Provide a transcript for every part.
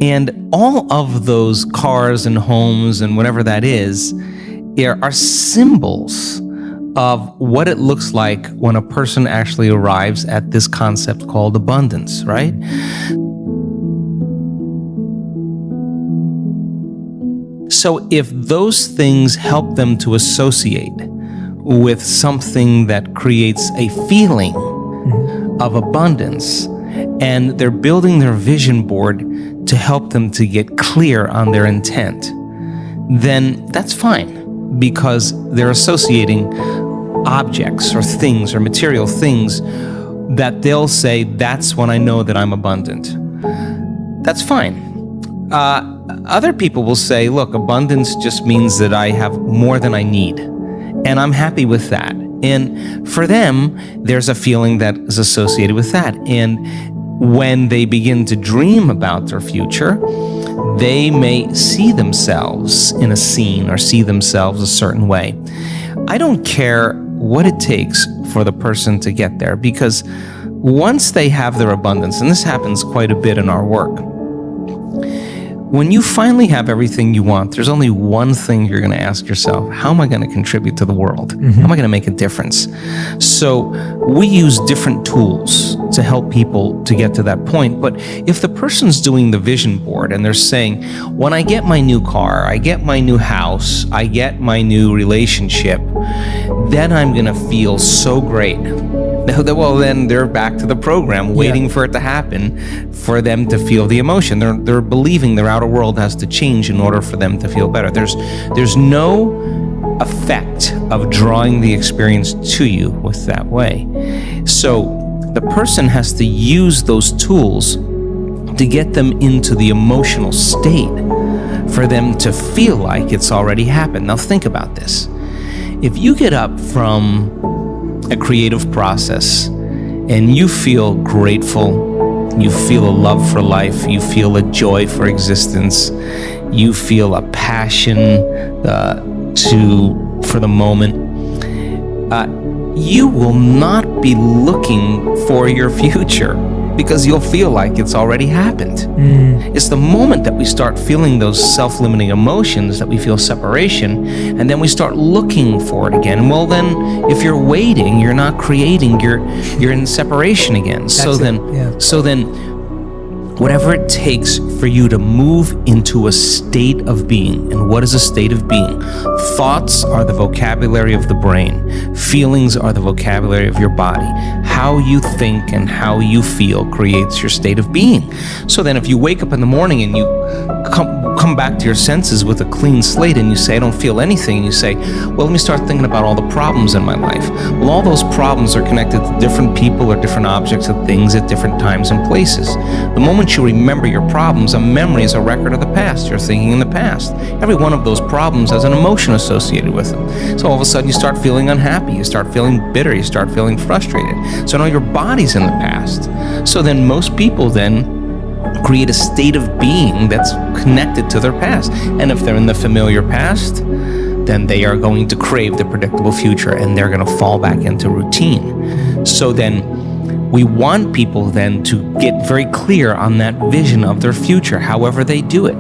And all of those cars and homes and whatever that is are symbols of what it looks like when a person actually arrives at this concept called abundance, right? So if those things help them to associate with something that creates a feeling of abundance, and they're building their vision board to help them to get clear on their intent, then that's fine, because they're associating objects or things or material things that they'll say, that's when I know that I'm abundant. That's fine. Other people will say, look, abundance just means that I have more than I need, and I'm happy with that. And for them, there's a feeling that is associated with that. And when they begin to dream about their future, they may see themselves in a scene or see themselves a certain way. I don't care what it takes for the person to get there, because once they have their abundance, and this happens quite a bit in our work, when you finally have everything you want, there's only one thing you're going to ask yourself: how am I going to contribute to the world? How am I going to make a difference? So we use different tools to help people to get to that point. But if the person's doing the vision board and they're saying, when I get my new car, I get my new house, I get my new relationship, then I'm going to feel so great. Well, then they're back to the program, waiting for it to happen for them to feel the emotion. They're believing their outer world has to change in order for them to feel better. There's no effect of drawing the experience to you with that way. So the person has to use those tools to get them into the emotional state for them to feel like it's already happened. Now think about this. If you get up from a creative process and you feel grateful, you feel a love for life, you feel a joy for existence, you feel a passion for the moment, you will not be looking for your future, because you'll feel like it's already happened. It's the moment that we start feeling those self-limiting emotions that we feel separation, and then we start looking for it again. Well, then if you're waiting, you're not creating, you're in separation again. So then whatever it takes for you to move into a state of being. And what is a state of being? Thoughts are the vocabulary of the brain. Feelings are the vocabulary of your body. How you think and how you feel creates your state of being. So then if you wake up in the morning and you come back to your senses with a clean slate and you say, I don't feel anything, and you say, well, let me start thinking about all the problems in my life. Well, all those problems are connected to different people or different objects or things at different times and places. The moment you remember your problems, a memory is a record of the past. You're thinking in the past. Every one of those problems has an emotion associated with them. So all of a sudden you start feeling unhappy, you start feeling bitter, you start feeling frustrated. So now your body's in the past. So then most people then create a state of being that's connected to their past. And if they're in the familiar past, then they are going to crave the predictable future, and they're going to fall back into routine. So then we want people then to get very clear on that vision of their future, however they do it,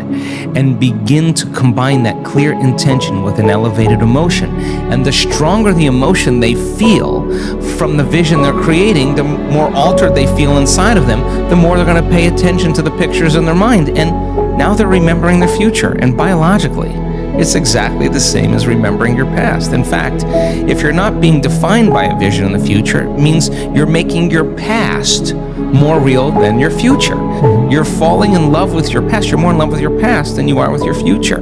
and begin to combine that clear intention with an elevated emotion. And the stronger the emotion they feel from the vision they're creating, the more altered they feel inside of them, the more they're going to pay attention to the pictures in their mind. And now they're remembering their future. And biologically, it's exactly the same as remembering your past. In fact, if you're not being defined by a vision in the future, it means you're making your past more real than your future. You're falling in love with your past. You're more in love with your past than you are with your future.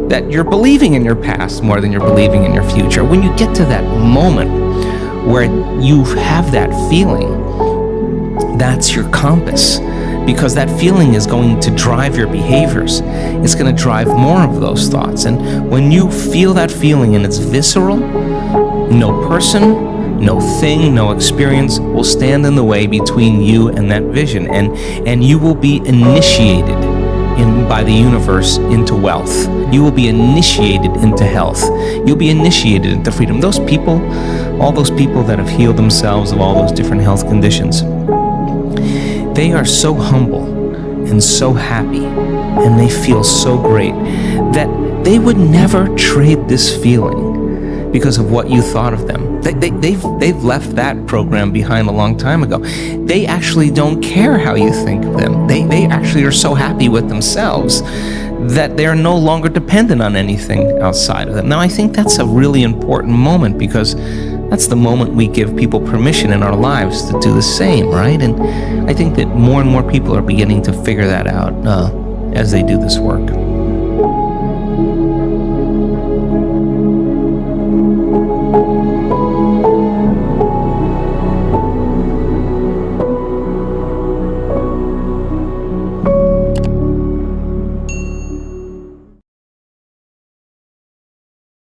That you're believing in your past more than you're believing in your future. When you get to that moment where you have that feeling, that's your compass. Because that feeling is going to drive your behaviors. It's going to drive more of those thoughts. And when you feel that feeling and it's visceral, no person, no thing, no experience will stand in the way between you and that vision. And you will be initiated by the universe into wealth. You will be initiated into health. You'll be initiated into freedom. Those people, all those people that have healed themselves of all those different health conditions, they are so humble and so happy and they feel so great that they would never trade this feeling because of what you thought of them. They've left that program behind a long time ago. They actually don't care how you think of them. They actually are so happy with themselves that they're no longer dependent on anything outside of them. Now, I think that's a really important moment, because that's the moment we give people permission in our lives to do the same, right? And I think that more and more people are beginning to figure that out as they do this work.